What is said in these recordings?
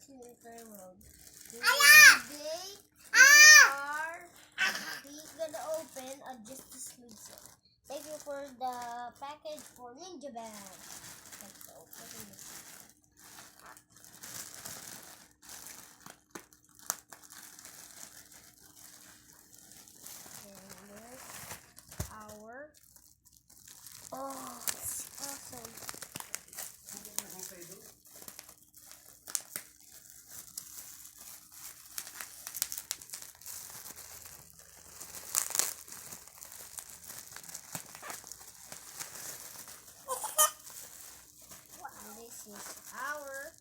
Simulator World. Today, we gonna open a Justice League set. Thank you for the package for Ninja Band. Let's open this. And there's our... Oh, it's awesome. This is our...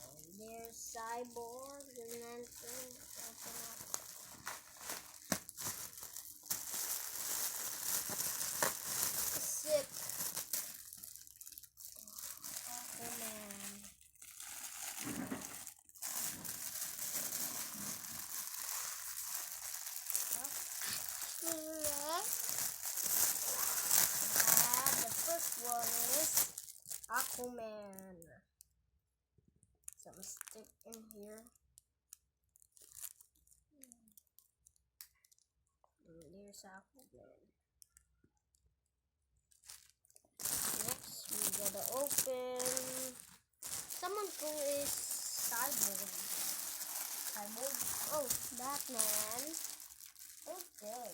And there's Cyborg, the Lantern. Open up. Sick. Aquaman. The first one is Aquaman. Some stick in here. And there's Aquaman. Next, we gotta open someone who is Cyborg. Cyborg? Oh, Batman. Okay.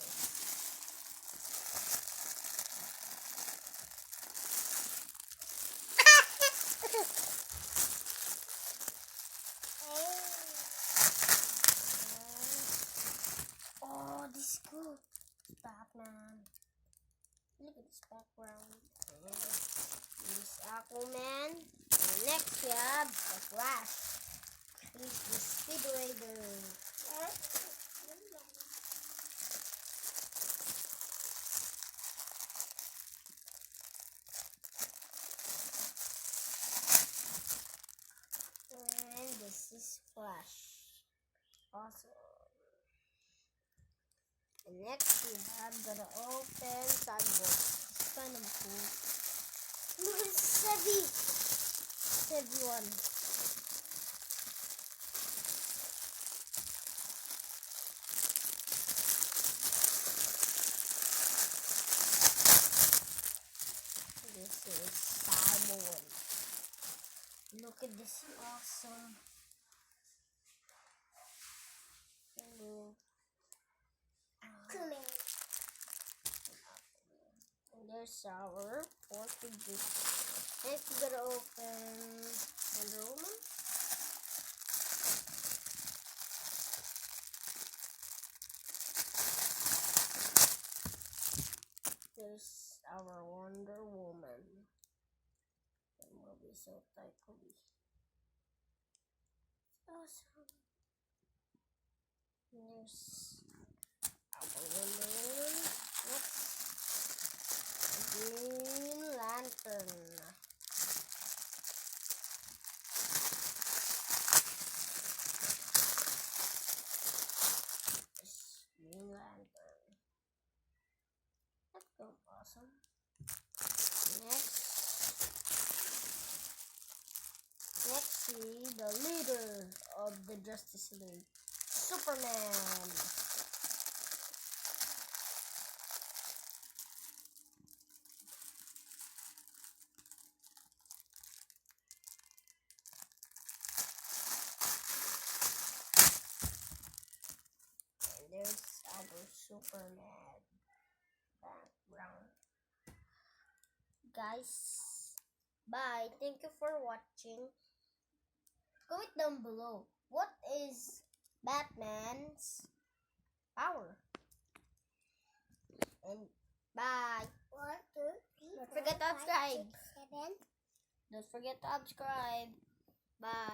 Oh, this is cool. Batman. Look at this background. This is Aquaman. And next we have the Flash. He's the Speed Raider. And this is Flash. Awesome. And next we have gonna open Cyborg. It's kind of cool. Look at this heavy. Heavy one. This is Cyborg. Look at this awesome. And there's our fourth figure. Next we're gonna open Wonder Woman. There's our Wonder Woman. That movie is so cool. Awesome. There's our Wonder Woman. Next, Green Lantern. This Green Lantern. That's so awesome. Next see the leader of the Justice League, Superman. And there's our Superman background. Guys, bye. Thank you for watching. Comment down below. What is Batman's power? And bye. 1, 2, 3, Don't forget to subscribe. 7. Don't forget to subscribe. Bye.